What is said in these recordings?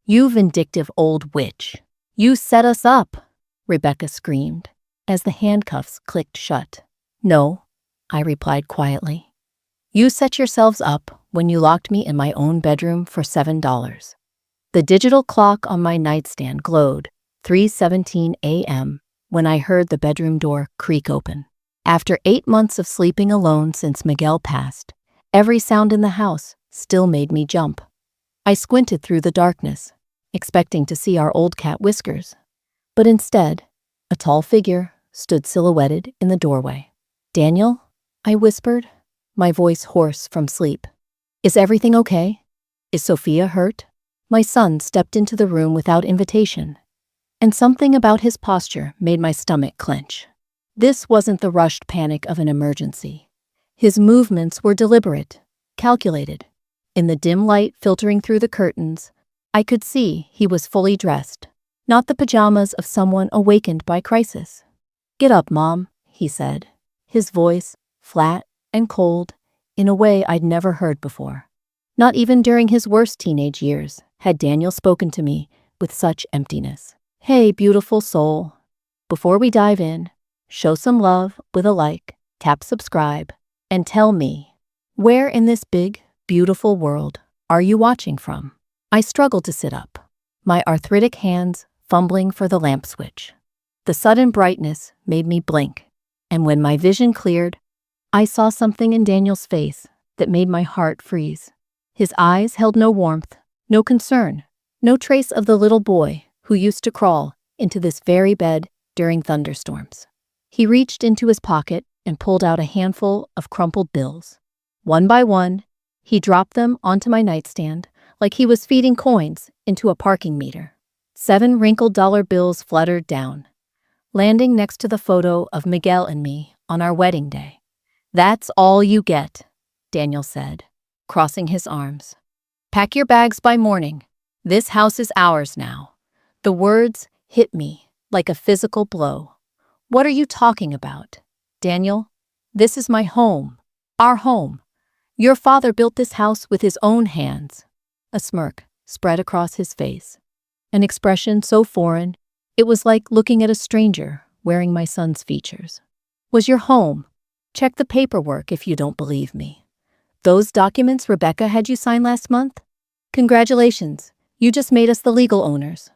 "You vindictive old witch! You set us up!" Rebecca screamed, as the handcuffs clicked shut. "No," I replied quietly. "You set yourselves up when you locked me in my own bedroom for $7. The digital clock on my nightstand glowed 3:17 a.m. when I heard the bedroom door creak open. After 8 months of sleeping alone since Miguel passed, every sound in the house still made me jump. I squinted through the darkness, expecting to see our old cat Whiskers. But instead, a tall figure stood silhouetted in the doorway. "Daniel?" I whispered, my voice hoarse from sleep. "Is everything okay? Is Sophia hurt?" My son stepped into the room without invitation, and something about his posture made my stomach clench. This wasn't the rushed panic of an emergency. His movements were deliberate, calculated. In the dim light filtering through the curtains, I could see he was fully dressed, not the pajamas of someone awakened by crisis. "Get up, Mom," he said, his voice flat and cold in a way I'd never heard before. Not even during his worst teenage years had Daniel spoken to me with such emptiness. "Hey, beautiful soul. Before we dive in, show some love with a like, tap subscribe, and tell me, where in this big, beautiful world are you watching from?" I struggled to sit up, my arthritic hands fumbling for the lamp switch. The sudden brightness made me blink, and when my vision cleared, I saw something in Daniel's face that made my heart freeze. His eyes held no warmth, no concern, no trace of the little boy who used to crawl into this very bed during thunderstorms. He reached into his pocket and pulled out a handful of crumpled bills. One by one, he dropped them onto my nightstand like he was feeding coins into a parking meter. 7 wrinkled dollar bills fluttered down, landing next to the photo of Miguel and me on our wedding day. "That's all you get," Daniel said, crossing his arms. "Pack your bags by morning. This house is ours now." The words hit me like a physical blow. "What are you talking about, Daniel? This is my home, our home. Your father built this house with his own hands." A smirk spread across his face, an expression so foreign it was like looking at a stranger wearing my son's features. "Was your home? Check the paperwork if you don't believe me. Those documents Rebecca had you sign last month? Congratulations, you just made us the legal owners."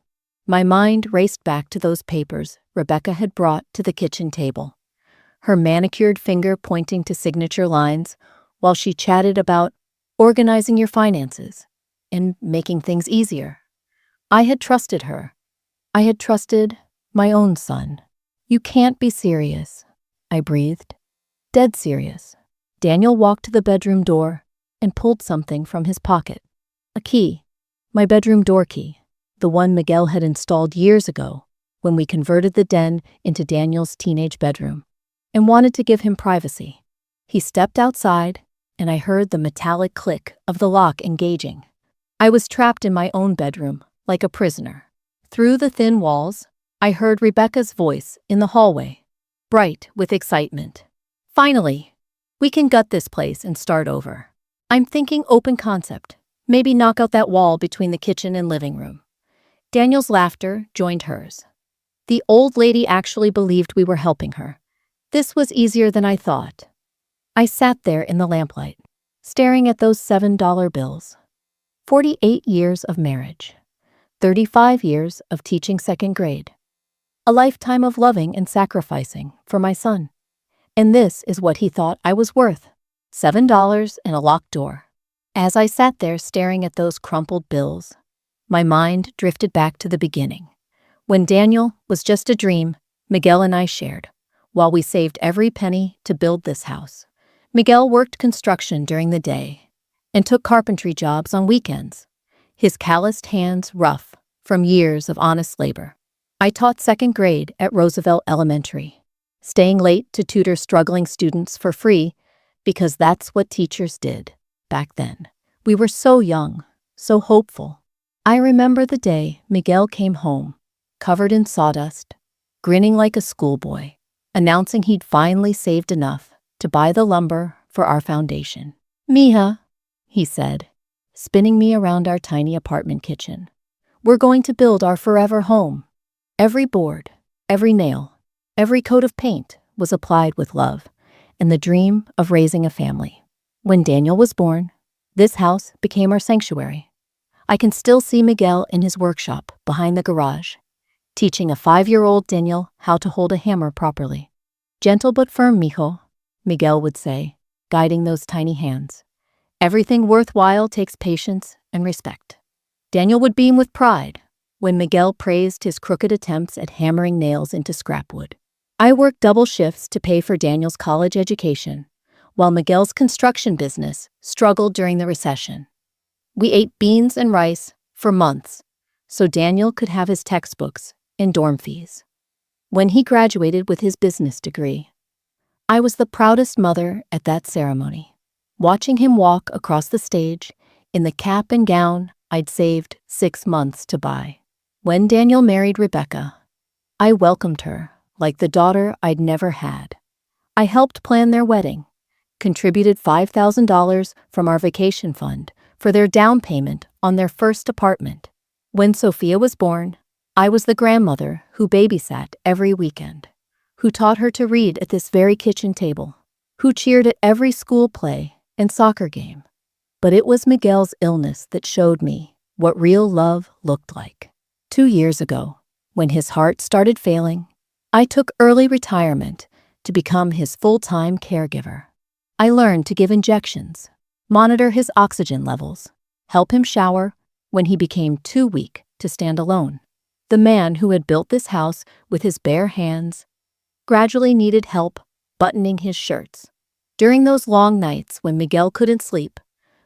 My mind raced back to those papers Rebecca had brought to the kitchen table, her manicured finger pointing to signature lines while she chatted about organizing your finances and making things easier. I had trusted her. I had trusted my own son. "You can't be serious," I breathed. "Dead serious." Daniel walked to the bedroom door and pulled something from his pocket. A key, my bedroom door key, the one Miguel had installed years ago when we converted the den into Daniel's teenage bedroom and wanted to give him privacy. He stepped outside, and I heard the metallic click of the lock engaging. I was trapped in my own bedroom, like a prisoner. Through the thin walls, I heard Rebecca's voice in the hallway, bright with excitement. "Finally, we can gut this place and start over. I'm thinking open concept, maybe knock out that wall between the kitchen and living room." Daniel's laughter joined hers. The old lady actually believed we were helping her. This was easier than I thought. I sat there in the lamplight, staring at those $7 bills. 48 years of marriage, 35 years of teaching second grade, a lifetime of loving and sacrificing for my son. And this is what he thought I was worth, $7 and a locked door. As I sat there staring at those crumpled bills, my mind drifted back to the beginning. When Daniel was just a dream Miguel and I shared, while we saved every penny to build this house. Miguel worked construction during the day and took carpentry jobs on weekends, his calloused hands rough from years of honest labor. I taught second grade at Roosevelt Elementary, staying late to tutor struggling students for free because that's what teachers did back then. We were so young, so hopeful. I remember the day Miguel came home, covered in sawdust, grinning like a schoolboy, announcing he'd finally saved enough to buy the lumber for our foundation. "Mija," he said, spinning me around our tiny apartment kitchen. We're going to build our forever home. Every board, every nail, every coat of paint was applied with love and the dream of raising a family. When Daniel was born, this house became our sanctuary. I can still see Miguel in his workshop behind the garage, teaching a 5-year-old Daniel how to hold a hammer properly. Gentle but firm, mijo, Miguel would say, guiding those tiny hands. Everything worthwhile takes patience and respect. Daniel would beam with pride when Miguel praised his crooked attempts at hammering nails into scrap wood. I worked double shifts to pay for Daniel's college education, while Miguel's construction business struggled during the recession. We ate beans and rice for months so Daniel could have his textbooks and dorm fees. When he graduated with his business degree, I was the proudest mother at that ceremony, watching him walk across the stage in the cap and gown I'd saved 6 months to buy. When Daniel married Rebecca, I welcomed her like the daughter I'd never had. I helped plan their wedding, contributed $5,000 from our vacation fund for their down payment on their first apartment. When Sophia was born, I was the grandmother who babysat every weekend, who taught her to read at this very kitchen table, who cheered at every school play and soccer game. But it was Miguel's illness that showed me what real love looked like. 2 years ago, when his heart started failing, I took early retirement to become his full-time caregiver. I learned to give injections, monitor his oxygen levels, help him shower when he became too weak to stand alone. The man who had built this house with his bare hands gradually needed help buttoning his shirts. During those long nights when Miguel couldn't sleep,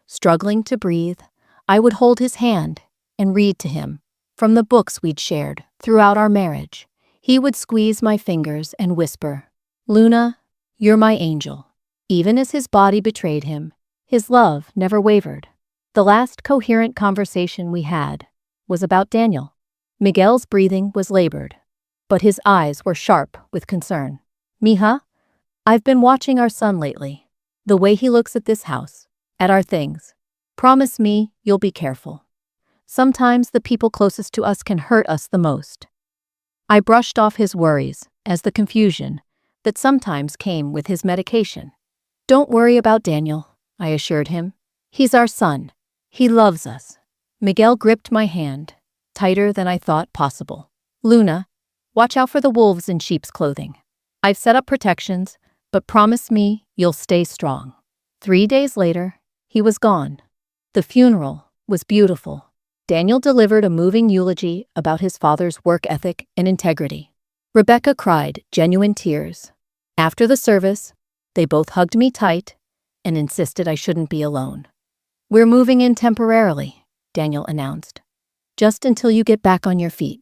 struggling to breathe, I would hold his hand and read to him from the books we'd shared throughout our marriage. He would squeeze my fingers and whisper, "Luna, you're my angel." Even as his body betrayed him, his love never wavered. The last coherent conversation we had was about Daniel. Miguel's breathing was labored, but his eyes were sharp with concern. "Mija, I've been watching our son lately. The way he looks at this house, at our things. Promise me you'll be careful. Sometimes the people closest to us can hurt us the most." I brushed off his worries as the confusion that sometimes came with his medication. "Don't worry about Daniel," I assured him. "He's our son. He loves us." Miguel gripped my hand, tighter than I thought possible. "Luna, watch out for the wolves in sheep's clothing. I've set up protections, but promise me you'll stay strong." 3 days later, he was gone. The funeral was beautiful. Daniel delivered a moving eulogy about his father's work ethic and integrity. Rebecca cried genuine tears. After the service, they both hugged me tight and insisted I shouldn't be alone. "We're moving in temporarily," Daniel announced, "just until you get back on your feet."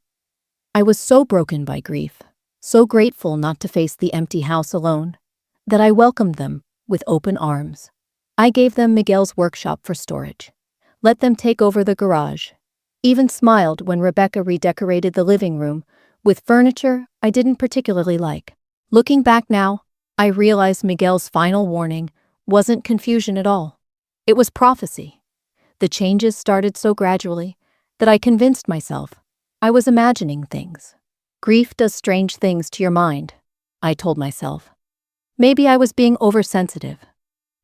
I was so broken by grief, so grateful not to face the empty house alone, that I welcomed them with open arms. I gave them Miguel's workshop for storage, let them take over the garage, even smiled when Rebecca redecorated the living room with furniture I didn't particularly like. Looking back now, I realized Miguel's final warning wasn't confusion at all. It was prophecy. The changes started so gradually that I convinced myself I was imagining things. Grief does strange things to your mind, I told myself. Maybe I was being oversensitive,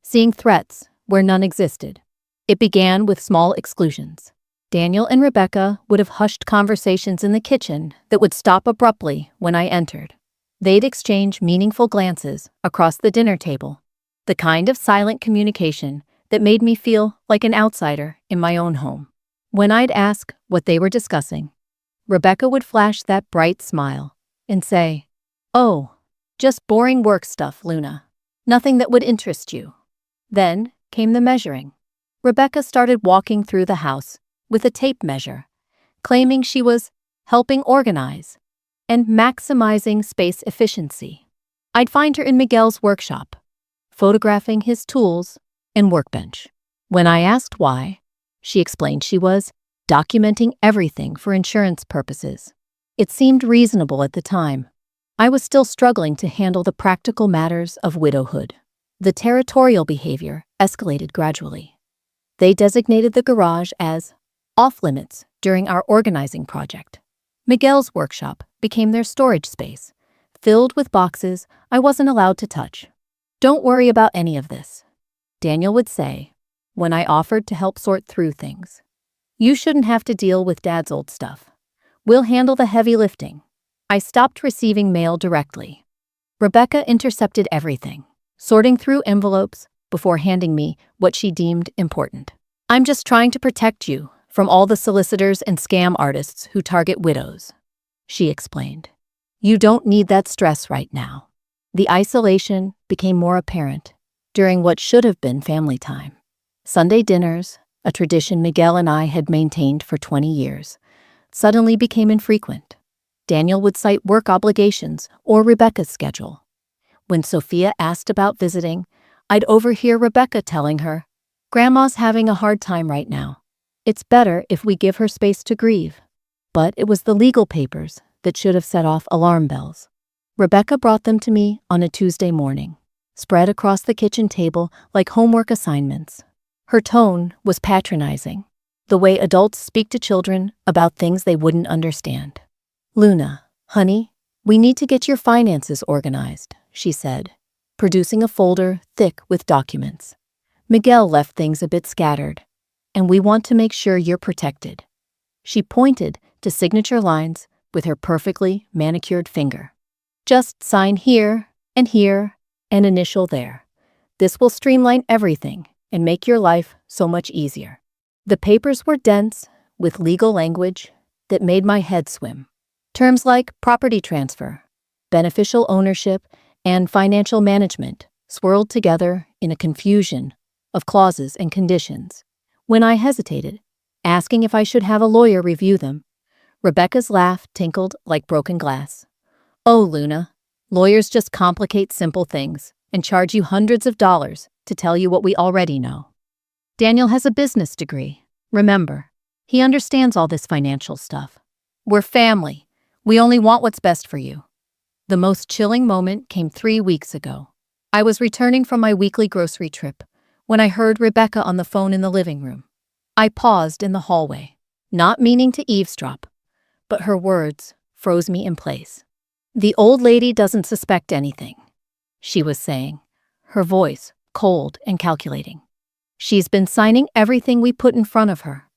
seeing threats where none existed. It began with small exclusions. Daniel and Rebecca would have hushed conversations in the kitchen that would stop abruptly when I entered. They'd exchange meaningful glances across the dinner table, the kind of silent communication that made me feel like an outsider in my own home. When I'd ask what they were discussing, Rebecca would flash that bright smile and say, "Oh, just boring work stuff, Luna. Nothing that would interest you." Then came the measuring. Rebecca started walking through the house with a tape measure, claiming she was helping organize and maximizing space efficiency. I'd find her in Miguel's workshop, photographing his tools and workbench. When I asked why, she explained she was documenting everything for insurance purposes. It seemed reasonable at the time. I was still struggling to handle the practical matters of widowhood. The territorial behavior escalated gradually. They designated the garage as off-limits during our organizing project. Miguel's workshop became their storage space, filled with boxes I wasn't allowed to touch. "Don't worry about any of this," Daniel would say when I offered to help sort through things. "You shouldn't have to deal with Dad's old stuff. We'll handle the heavy lifting." I stopped receiving mail directly. Rebecca intercepted everything, sorting through envelopes before handing me what she deemed important. "I'm just trying to protect you from all the solicitors and scam artists who target widows," she explained. "You don't need that stress right now." The isolation became more apparent during what should have been family time. Sunday dinners, a tradition Miguel and I had maintained for 20 years, suddenly became infrequent. Daniel would cite work obligations or Rebecca's schedule. When Sophia asked about visiting, I'd overhear Rebecca telling her, "Grandma's having a hard time right now. It's better if we give her space to grieve." But it was the legal papers that should have set off alarm bells. Rebecca brought them to me on a Tuesday morning, spread across the kitchen table like homework assignments. Her tone was patronizing, the way adults speak to children about things they wouldn't understand. "Luna, honey, we need to get your finances organized," she said, producing a folder thick with documents. "Miguel left things a bit scattered, and we want to make sure you're protected." She pointed to signature lines with her perfectly manicured finger. "Just sign here and initial there. This will streamline everything and make your life so much easier." The papers were dense with legal language that made my head swim. Terms like property transfer, beneficial ownership, and financial management swirled together in a confusion of clauses and conditions. When I hesitated, asking if I should have a lawyer review them, Rebecca's laugh tinkled like broken glass. "Oh, Luna, lawyers just complicate simple things and charge you hundreds of dollars to tell you what we already know. Daniel has a business degree. Remember, he understands all this financial stuff. We're family. We only want what's best for you." The most chilling moment came 3 weeks ago. I was returning from my weekly grocery trip when I heard Rebecca on the phone in the living room. I paused in the hallway, not meaning to eavesdrop, but her words froze me in place. "The old lady doesn't suspect anything," she was saying, her voice cold and calculating. "She's been signing everything we put in front of her.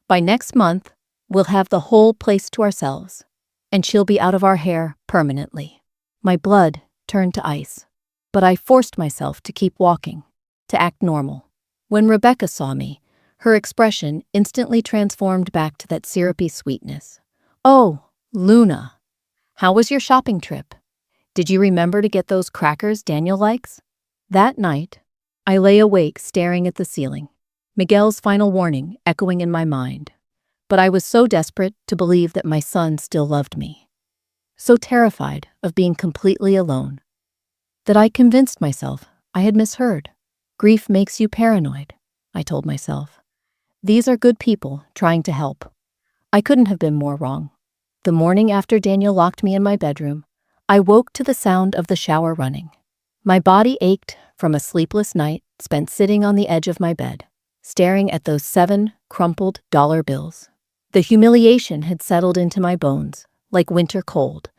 By next month, we'll have the whole place to ourselves, and she'll be out of our hair permanently." My blood turned to ice, but I forced myself to keep walking, to act normal. When Rebecca saw me, her expression instantly transformed back to that syrupy sweetness. "Oh, Luna, how was your shopping trip? Did you remember to get those crackers Daniel likes?" That night, I lay awake staring at the ceiling, Miguel's final warning echoing in my mind. But I was so desperate to believe that my son still loved me, so terrified of being completely alone, that I convinced myself I had misheard. "Grief makes you paranoid," I told myself. "These are good people trying to help." I couldn't have been more wrong. The morning after Daniel locked me in my bedroom, I woke to the sound of the shower running. My body ached from a sleepless night spent sitting on the edge of my bed, staring at those 7 crumpled dollar bills. The humiliation had settled into my bones like winter cold,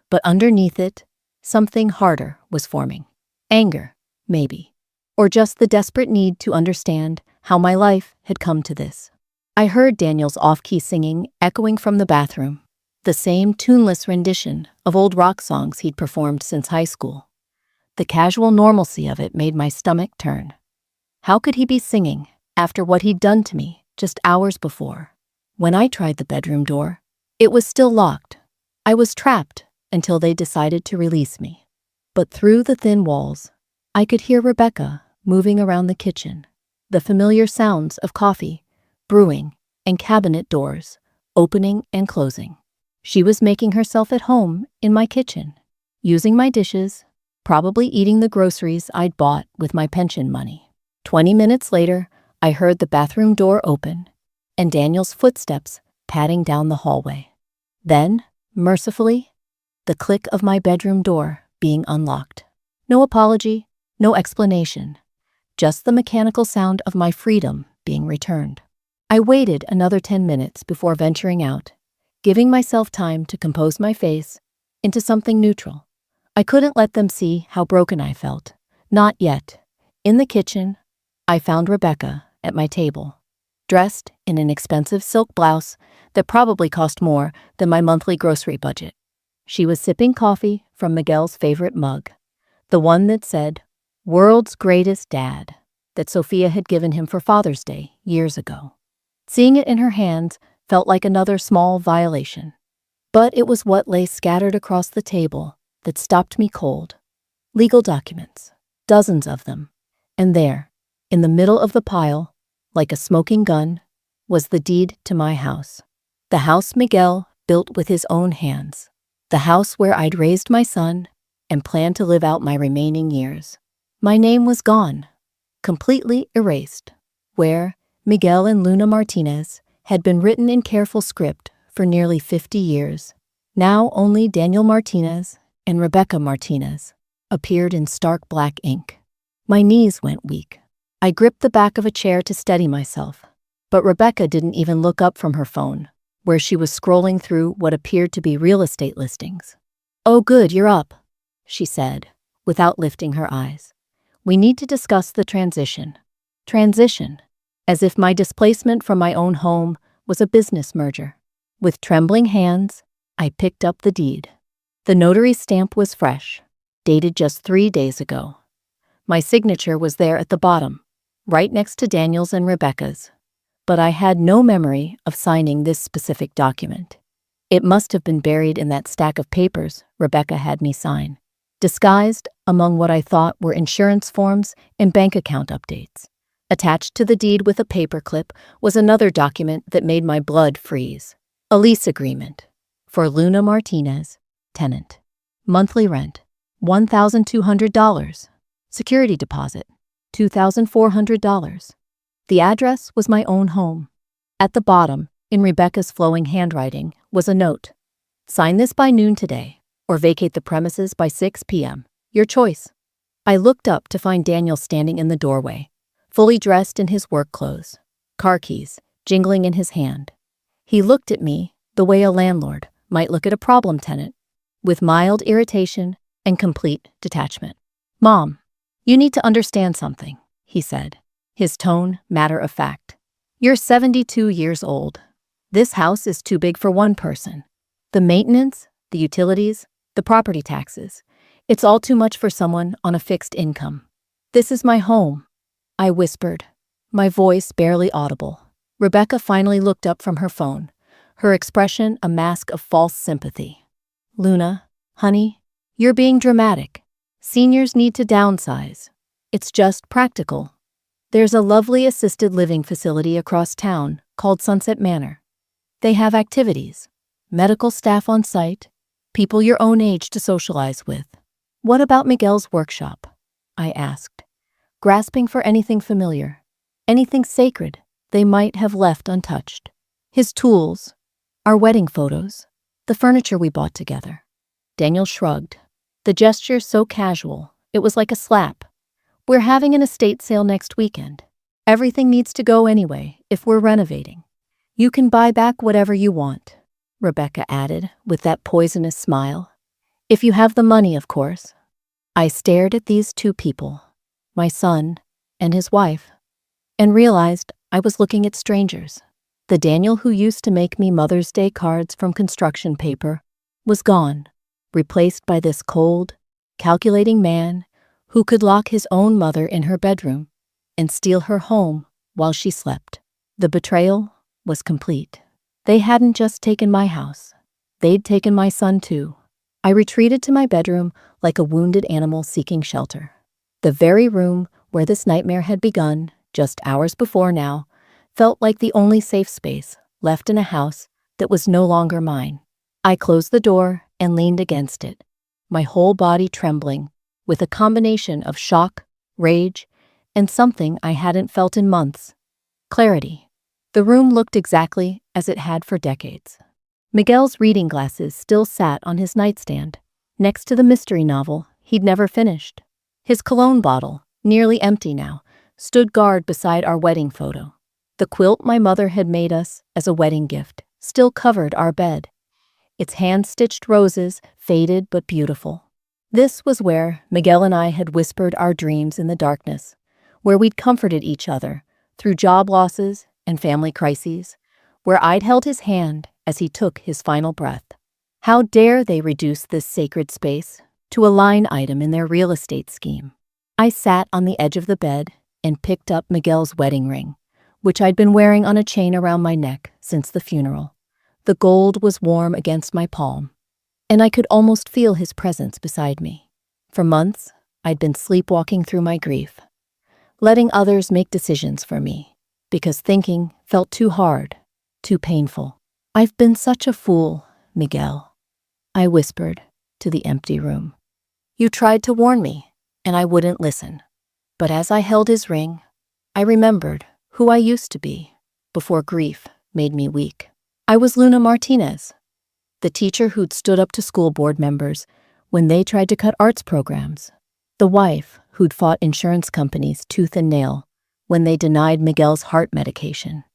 but underneath it, something harder was forming. Anger, maybe, or just the desperate need to understand how my life had come to this. I heard Daniel's off-key singing echoing from the bathroom, the same tuneless rendition of old rock songs he'd performed since high school. The casual normalcy of it made my stomach turn. How could he be singing after what he'd done to me just hours before? When I tried the bedroom door, it was still locked. I was trapped until they decided to release me. But through the thin walls, I could hear Rebecca moving around the kitchen, the familiar sounds of coffee, brewing, and cabinet doors opening and closing. She was making herself at home in my kitchen, using my dishes, probably eating the groceries I'd bought with my pension money. 20 minutes later, I heard the bathroom door open and Daniel's footsteps padding down the hallway. Then, mercifully, the click of my bedroom door being unlocked. No apology, no explanation, just the mechanical sound of my freedom being returned. I waited another 10 minutes before venturing out, giving myself time to compose my face into something neutral. I couldn't let them see how broken I felt. Not yet. In the kitchen, I found Rebecca at my table, dressed in an expensive silk blouse that probably cost more than my monthly grocery budget. She was sipping coffee from Miguel's favorite mug, the one that said, "World's Greatest Dad," that Sophia had given him for Father's Day years ago. Seeing it in her hands felt like another small violation. But it was what lay scattered across the table that stopped me cold. Legal documents, dozens of them. And there, in the middle of the pile, like a smoking gun, was the deed to my house. The house Miguel built with his own hands. The house where I'd raised my son and planned to live out my remaining years. My name was gone, completely erased, where Miguel and Luna Martinez had been written in careful script for nearly 50 years. Now only Daniel Martinez and Rebecca Martinez appeared in stark black ink. My knees went weak. I gripped the back of a chair to steady myself, but Rebecca didn't even look up from her phone, where she was scrolling through what appeared to be real estate listings. "Oh good, you're up," she said, without lifting her eyes. "We need to discuss the transition." Transition, as if my displacement from my own home was a business merger. With trembling hands, I picked up the deed. The notary's stamp was fresh, dated just 3 days ago. My signature was there at the bottom, right next to Daniel's and Rebecca's. But I had no memory of signing this specific document. It must have been buried in that stack of papers Rebecca had me sign, disguised among what I thought were insurance forms and bank account updates. Attached to the deed with a paperclip was another document that made my blood freeze. A lease agreement for Luna Martinez, tenant. Monthly rent, $1,200. Security deposit, $2,400. The address was my own home. At the bottom, in Rebecca's flowing handwriting, was a note. "Sign this by noon today, or vacate the premises by 6 p.m. Your choice." I looked up to find Daniel standing in the doorway, fully dressed in his work clothes, car keys jingling in his hand. He looked at me the way a landlord might look at a problem tenant, with mild irritation and complete detachment. "Mom, you need to understand something," he said, his tone matter of fact. "You're 72 years old. This house is too big for one person. The maintenance, the utilities, the property taxes, it's all too much for someone on a fixed income. This is my home," I whispered, my voice barely audible. Rebecca finally looked up from her phone, her expression a mask of false sympathy. "Luna, honey, you're being dramatic. Seniors need to downsize. It's just practical. There's a lovely assisted living facility across town called Sunset Manor. They have activities, medical staff on site, people your own age to socialize with." "What about Miguel's workshop?" I asked, grasping for anything familiar, anything sacred they might have left untouched. "His tools, our wedding photos, the furniture we bought together." Daniel shrugged, the gesture so casual, it was like a slap. "We're having an estate sale next weekend. Everything needs to go anyway if we're renovating. You can buy back whatever you want," Rebecca added with that poisonous smile. "If you have the money, of course." I stared at these two people, my son and his wife, and realized I was looking at strangers. The Daniel who used to make me Mother's Day cards from construction paper was gone, replaced by this cold, calculating man who could lock his own mother in her bedroom and steal her home while she slept. The betrayal was complete. They hadn't just taken my house. They'd taken my son too. I retreated to my bedroom like a wounded animal seeking shelter. The very room where this nightmare had begun, just hours before now, felt like the only safe space left in a house that was no longer mine. I closed the door and leaned against it, my whole body trembling with a combination of shock, rage, and something I hadn't felt in months: clarity. The room looked exactly as it had for decades. Miguel's reading glasses still sat on his nightstand, next to the mystery novel he'd never finished. His cologne bottle, nearly empty now, stood guard beside our wedding photo. The quilt my mother had made us as a wedding gift still covered our bed. Its hand-stitched roses, faded but beautiful. This was where Miguel and I had whispered our dreams in the darkness, where we'd comforted each other through job losses and family crises, where I'd held his hand as he took his final breath. How dare they reduce this sacred space to a line item in their real estate scheme? I sat on the edge of the bed and picked up Miguel's wedding ring, which I'd been wearing on a chain around my neck since the funeral. The gold was warm against my palm, and I could almost feel his presence beside me. For months, I'd been sleepwalking through my grief, letting others make decisions for me, because thinking felt too hard, too painful. I've been such a fool, Miguel, I whispered to the empty room. You tried to warn me, and I wouldn't listen. But as I held his ring, I remembered who I used to be before grief made me weak. I was Luna Martinez, the teacher who'd stood up to school board members when they tried to cut arts programs, the wife who'd fought insurance companies tooth and nail when they denied Miguel's heart medication,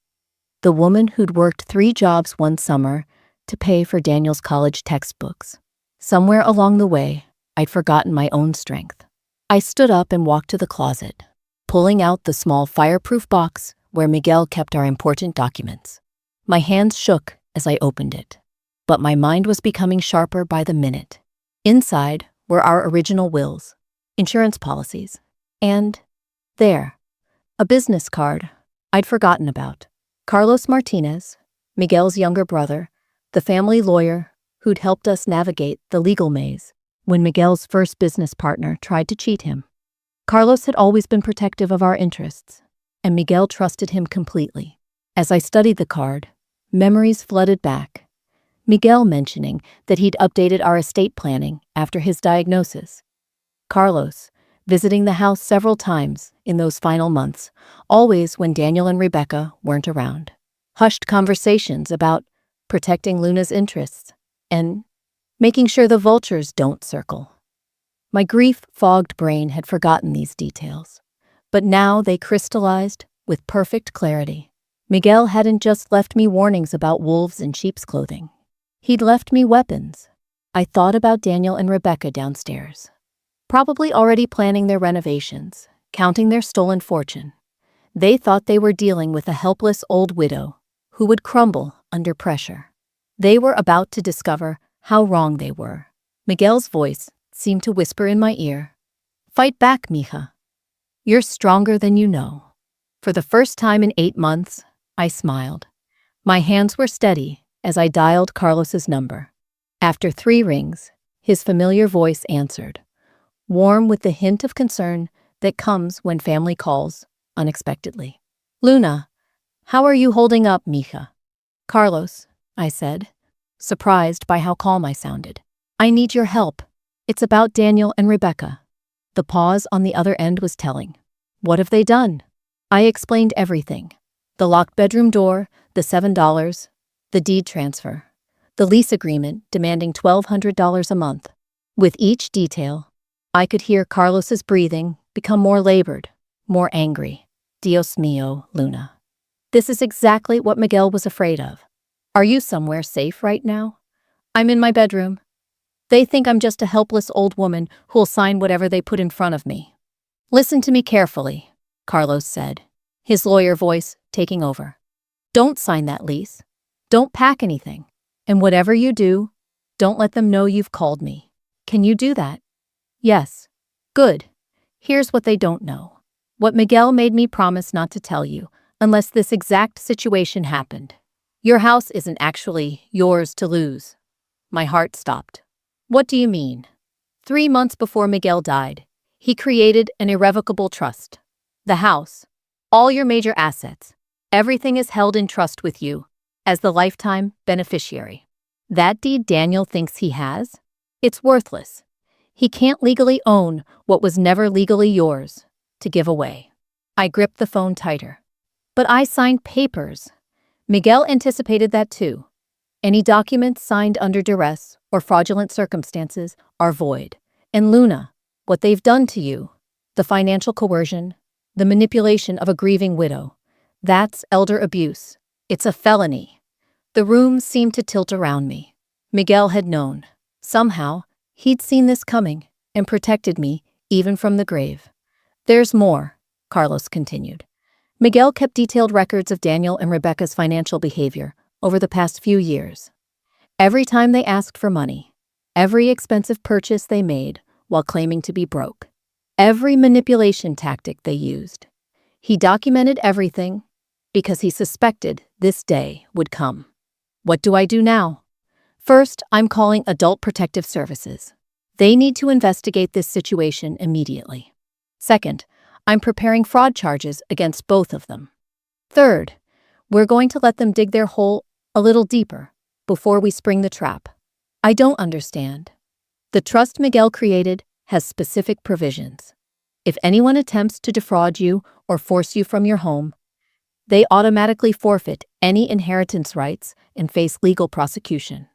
the woman who'd worked 3 jobs one summer to pay for Daniel's college textbooks. Somewhere along the way, I'd forgotten my own strength. I stood up and walked to the closet, pulling out the small fireproof box where Miguel kept our important documents. My hands shook as I opened it, but my mind was becoming sharper by the minute. Inside were our original wills, insurance policies, and there, a business card I'd forgotten about. Carlos Martinez, Miguel's younger brother, the family lawyer who'd helped us navigate the legal maze when Miguel's first business partner tried to cheat him. Carlos had always been protective of our interests, and Miguel trusted him completely. As I studied the card, memories flooded back. Miguel mentioning that he'd updated our estate planning after his diagnosis. Carlos visiting the house several times in those final months, always when Daniel and Rebecca weren't around. Hushed conversations about protecting Luna's interests and making sure the vultures don't circle. My grief-fogged brain had forgotten these details, but now they crystallized with perfect clarity. Miguel hadn't just left me warnings about wolves in sheep's clothing. He'd left me weapons. I thought about Daniel and Rebecca downstairs, probably already planning their renovations, counting their stolen fortune. They thought they were dealing with a helpless old widow who would crumble under pressure. They were about to discover how wrong they were. Miguel's voice seemed to whisper in my ear, "Fight back, mija. You're stronger than you know." For the first time in 8 months, I smiled. My hands were steady as I dialed Carlos's number. After 3 rings, his familiar voice answered, warm with the hint of concern that comes when family calls unexpectedly. "Luna, how are you holding up, mija?" "Carlos," I said, surprised by how calm I sounded. "I need your help. It's about Daniel and Rebecca." The pause on the other end was telling. "What have they done?" I explained everything. The locked bedroom door, the $7, the deed transfer, the lease agreement demanding $1,200 a month. With each detail, I could hear Carlos's breathing become more labored, more angry. Dios mío, Luna. This is exactly what Miguel was afraid of. "Are you somewhere safe right now?" "I'm in my bedroom. They think I'm just a helpless old woman who'll sign whatever they put in front of me." "Listen to me carefully," Carlos said, his lawyer voice taking over. "Don't sign that lease. Don't pack anything. And whatever you do, don't let them know you've called me. Can you do that?" "Yes." "Good. Here's what they don't know. What Miguel made me promise not to tell you unless this exact situation happened. Your house isn't actually yours to lose." My heart stopped. "What do you mean?" 3 months before Miguel died, he created an irrevocable trust. The house, all your major assets, everything is held in trust with you as the lifetime beneficiary. That deed Daniel thinks he has? It's worthless. He can't legally own what was never legally yours to give away. I gripped the phone tighter. "But I signed papers." Miguel anticipated that too. "Any documents signed under duress or fraudulent circumstances are void. And Luna, what they've done to you, the financial coercion, the manipulation of a grieving widow, That's elder abuse. It's a felony. The room seemed to tilt around me. Miguel had known. Somehow, he'd seen this coming and protected me, even from the grave. There's more, Carlos continued. Miguel kept detailed records of Daniel and Rebecca's financial behavior over the past few years. Every time they asked for money, every expensive purchase they made while claiming to be broke, every manipulation tactic they used. He documented everything because he suspected this day would come. What do I do now? First, I'm calling Adult Protective Services. They need to investigate this situation immediately. Second, I'm preparing fraud charges against both of them. Third, we're going to let them dig their hole a little deeper before we spring the trap. I don't understand. The trust Miguel created has specific provisions. If anyone attempts to defraud you or force you from your home, they automatically forfeit any inheritance rights and face legal prosecution.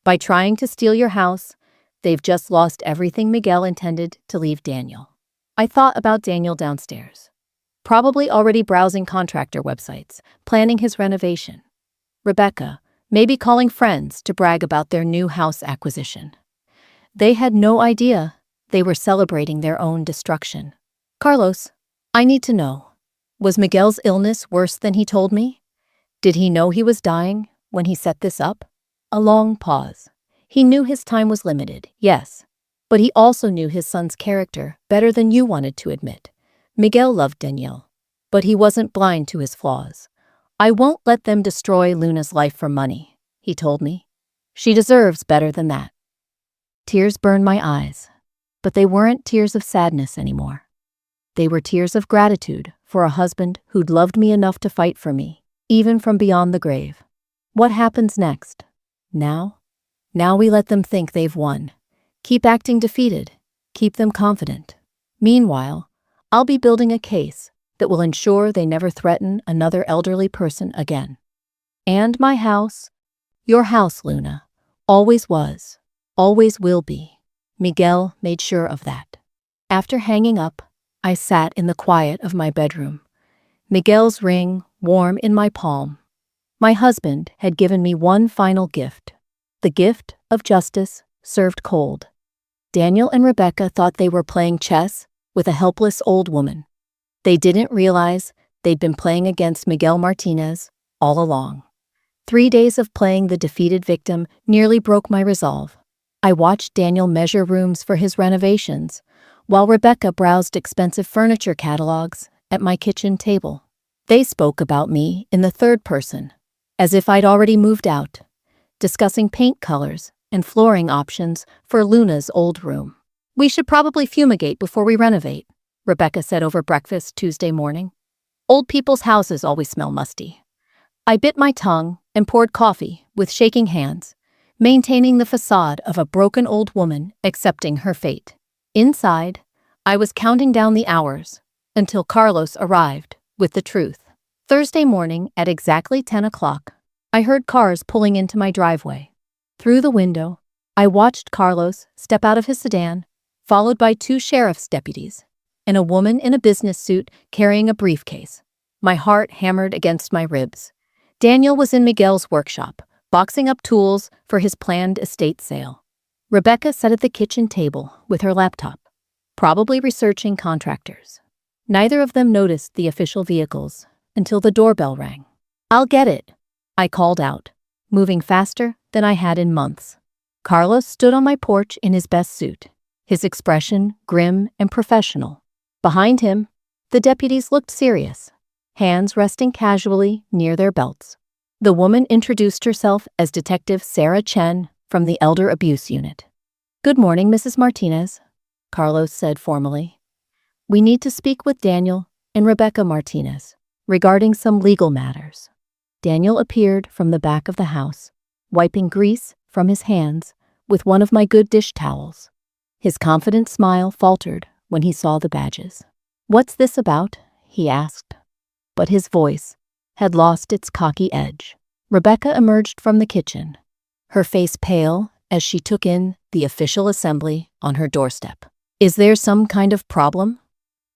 By trying to steal your house, they've just lost everything Miguel intended to leave Daniel. I thought about Daniel downstairs, probably already browsing contractor websites, planning his renovation. Rebecca, maybe calling friends to brag about their new house acquisition. They had no idea they were celebrating their own destruction. Carlos, I need to know. Was Miguel's illness worse than he told me? Did he know he was dying when he set this up? A long pause. He knew his time was limited, yes. But he also knew his son's character better than you wanted to admit. Miguel loved Danielle, but he wasn't blind to his flaws. I won't let them destroy Luna's life for money, he told me. She deserves better than that. Tears burned my eyes, but they weren't tears of sadness anymore. They were tears of gratitude for a husband who'd loved me enough to fight for me, even from beyond the grave. What happens next? Now we let them think they've won. Keep acting defeated. Keep them confident. Meanwhile, I'll be building a case that will ensure they never threaten another elderly person again. And my house, your house, Luna, always was, always will be. Miguel made sure of that. After hanging up, I sat in the quiet of my bedroom, Miguel's ring warm in my palm. My husband had given me one final gift, the gift of justice served cold. Daniel and Rebecca thought they were playing chess with a helpless old woman. They didn't realize they'd been playing against Miguel Martinez all along. 3 days of playing the defeated victim nearly broke my resolve. I watched Daniel measure rooms for his renovations, while Rebecca browsed expensive furniture catalogs at my kitchen table. They spoke about me in the third person, as if I'd already moved out, discussing paint colors and flooring options for Luna's old room. We should probably fumigate before we renovate, Rebecca said over breakfast Tuesday morning. Old people's houses always smell musty. I bit my tongue and poured coffee with shaking hands, maintaining the facade of a broken old woman accepting her fate. Inside, I was counting down the hours until Carlos arrived with the truth. Thursday morning at exactly 10 o'clock, I heard cars pulling into my driveway. Through the window, I watched Carlos step out of his sedan, followed by 2 sheriff's deputies, and a woman in a business suit carrying a briefcase. My heart hammered against my ribs. Daniel was in Miguel's workshop, boxing up tools for his planned estate sale. Rebecca sat at the kitchen table with her laptop, probably researching contractors. Neither of them noticed the official vehicles until the doorbell rang. "I'll get it," I called out, moving faster than I had in months. Carlos stood on my porch in his best suit, his expression grim and professional. Behind him, the deputies looked serious, hands resting casually near their belts. The woman introduced herself as Detective Sarah Chen from the Elder Abuse Unit. "Good morning, Mrs. Martinez," Carlos said formally. "We need to speak with Daniel and Rebecca Martinez regarding some legal matters." Daniel appeared from the back of the house, wiping grease from his hands with one of my good dish towels. His confident smile faltered when he saw the badges. "What's this about?" he asked. But his voice had lost its cocky edge. Rebecca emerged from the kitchen, her face pale as she took in the official assembly on her doorstep. "Is there some kind of problem?"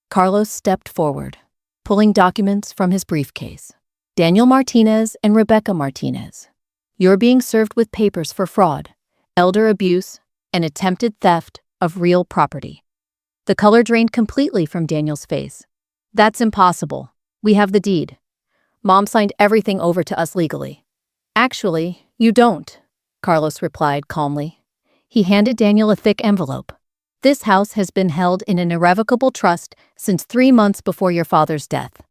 Carlos stepped forward, pulling documents from his briefcase. Daniel Martinez and Rebecca Martinez. You're being served with papers for fraud, elder abuse, and attempted theft of real property. The color drained completely from Daniel's face. That's impossible. We have the deed. Mom signed everything over to us legally. Actually, you don't, Carlos replied calmly. He handed Daniel a thick envelope. This house has been held in an irrevocable trust since 3 months before your father's death.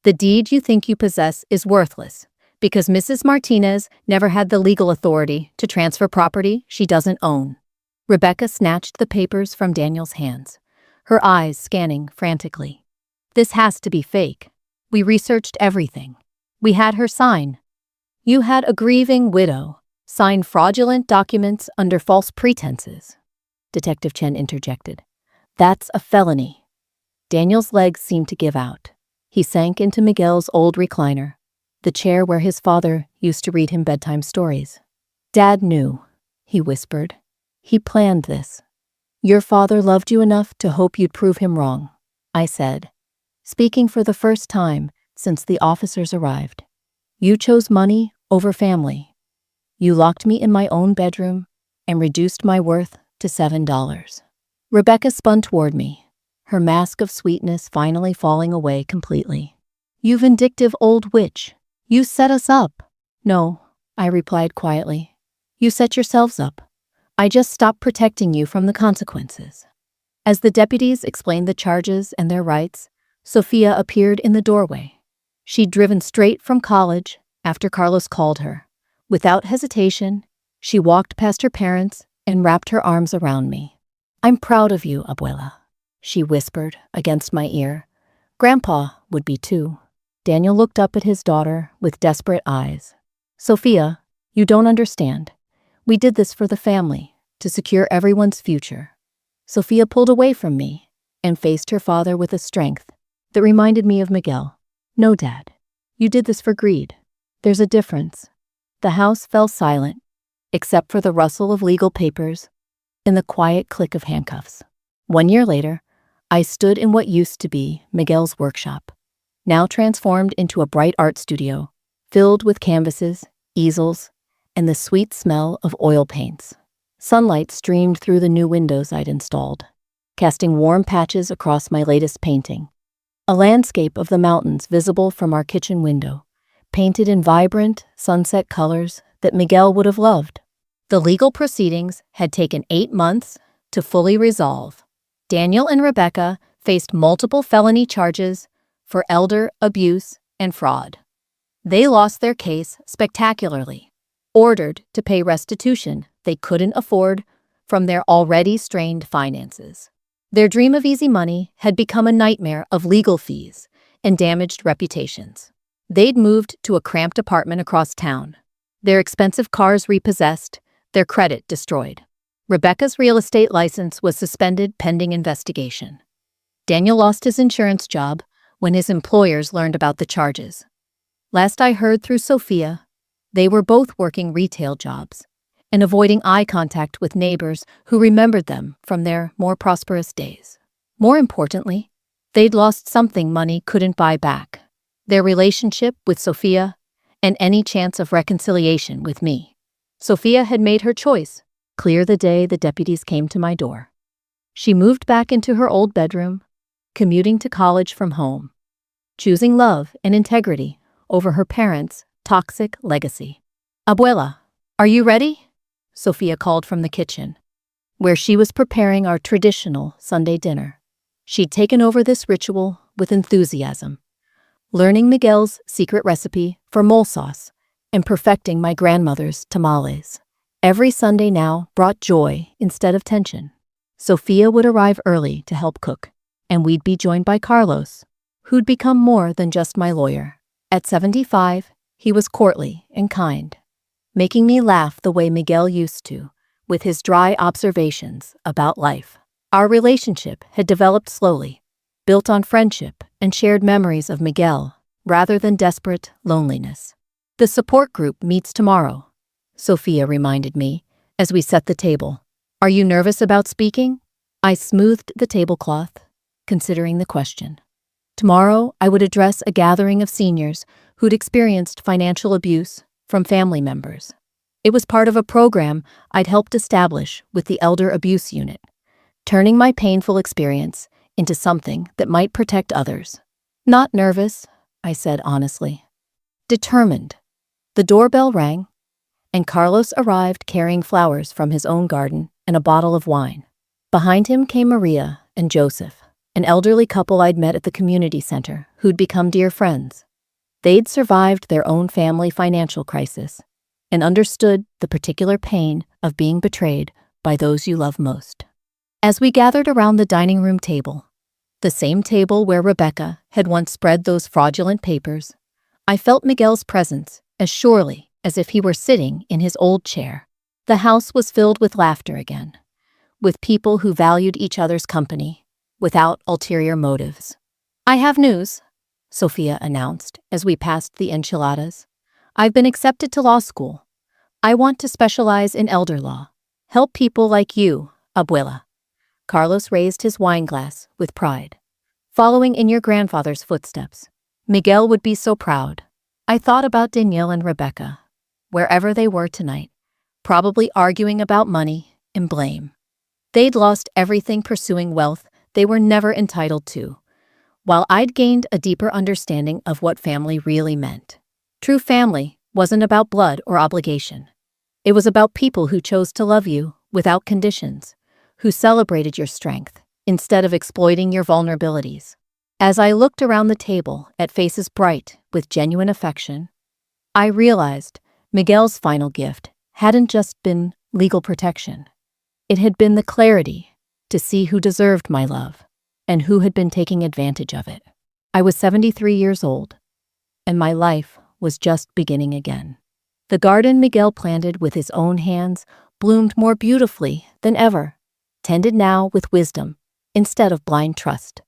The deed you think you possess is worthless because Mrs. Martinez never had the legal authority to transfer property she doesn't own. Rebecca snatched the papers from Daniel's hands, her eyes scanning frantically. This has to be fake. We researched everything. We had her sign. You had a grieving widow sign fraudulent documents under false pretenses, Detective Chen interjected. That's a felony. Daniel's legs seemed to give out. He sank into Miguel's old recliner, the chair where his father used to read him bedtime stories. Dad knew, he whispered. He planned this. Your father loved you enough to hope you'd prove him wrong, I said, speaking for the first time since the officers arrived. You chose money over family. You locked me in my own bedroom and reduced my worth to $7. Rebecca spun toward me, her mask of sweetness finally falling away completely. You vindictive old witch. You set us up. No, I replied quietly. You set yourselves up. I just stopped protecting you from the consequences. As the deputies explained the charges and their rights, Sophia appeared in the doorway. She'd driven straight from college after Carlos called her. Without hesitation, she walked past her parents and wrapped her arms around me. I'm proud of you, Abuela, she whispered against my ear. Grandpa would be too. Daniel looked up at his daughter with desperate eyes. Sophia, you don't understand. We did this for the family, to secure everyone's future. Sophia pulled away from me and faced her father with a strength that reminded me of Miguel. No, Dad, you did this for greed. There's a difference. The house fell silent, except for the rustle of legal papers and the quiet click of handcuffs. 1 year later, I stood in what used to be Miguel's workshop, now transformed into a bright art studio, filled with canvases, easels, and the sweet smell of oil paints. Sunlight streamed through the new windows I'd installed, casting warm patches across my latest painting. A landscape of the mountains visible from our kitchen window, painted in vibrant sunset colors that Miguel would have loved. The legal proceedings had taken 8 months to fully resolve. Daniel and Rebecca faced multiple felony charges for elder abuse and fraud. They lost their case spectacularly, ordered to pay restitution they couldn't afford from their already strained finances. Their dream of easy money had become a nightmare of legal fees and damaged reputations. They'd moved to a cramped apartment across town, their expensive cars repossessed, their credit destroyed. Rebecca's real estate license was suspended pending investigation. Daniel lost his insurance job when his employers learned about the charges. Last I heard through Sophia, they were both working retail jobs and avoiding eye contact with neighbors who remembered them from their more prosperous days. More importantly, they'd lost something money couldn't buy back: their relationship with Sophia and any chance of reconciliation with me. Sophia had made her choice clear the day the deputies came to my door. She moved back into her old bedroom, commuting to college from home, choosing love and integrity over her parents' toxic legacy. Abuela, are you ready? Sophia called from the kitchen, where she was preparing our traditional Sunday dinner. She'd taken over this ritual with enthusiasm, learning Miguel's secret recipe for mole sauce and perfecting my grandmother's tamales. Every Sunday now brought joy instead of tension. Sophia would arrive early to help cook, and we'd be joined by Carlos, who'd become more than just my lawyer. At 75, he was courtly and kind, making me laugh the way Miguel used to, with his dry observations about life. Our relationship had developed slowly, built on friendship and shared memories of Miguel, rather than desperate loneliness. The support group meets tomorrow, Sophia reminded me as we set the table. Are you nervous about speaking? I smoothed the tablecloth, considering the question. Tomorrow, I would address a gathering of seniors who'd experienced financial abuse from family members. It was part of a program I'd helped establish with the Elder Abuse Unit, turning my painful experience into something that might protect others. Not nervous, I said honestly. Determined. The doorbell rang, and Carlos arrived carrying flowers from his own garden and a bottle of wine. Behind him came Maria and Joseph, an elderly couple I'd met at the community center who'd become dear friends. They'd survived their own family financial crisis and understood the particular pain of being betrayed by those you love most. As we gathered around the dining room table, the same table where Rebecca had once spread those fraudulent papers, I felt Miguel's presence as surely as if he were sitting in his old chair. The house was filled with laughter again, with people who valued each other's company without ulterior motives. "I have news," Sophia announced as we passed the enchiladas. "I've been accepted to law school. I want to specialize in elder law. Help people like you, abuela." Carlos raised his wine glass with pride. "Following in your grandfather's footsteps. Miguel would be so proud." I thought about Danielle and Rebecca, wherever they were tonight, probably arguing about money and blame. They'd lost everything pursuing wealth they were never entitled to, while I'd gained a deeper understanding of what family really meant. True family wasn't about blood or obligation. It was about people who chose to love you without conditions, who celebrated your strength instead of exploiting your vulnerabilities. As I looked around the table at faces bright with genuine affection, I realized Miguel's final gift hadn't just been legal protection. It had been the clarity to see who deserved my love and who had been taking advantage of it. I was 73 years old, and my life was just beginning again. The garden Miguel planted with his own hands bloomed more beautifully than ever, tended now with wisdom instead of blind trust.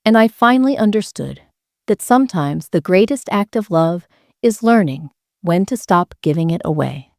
And I finally understood that sometimes the greatest act of love is learning when to stop giving it away.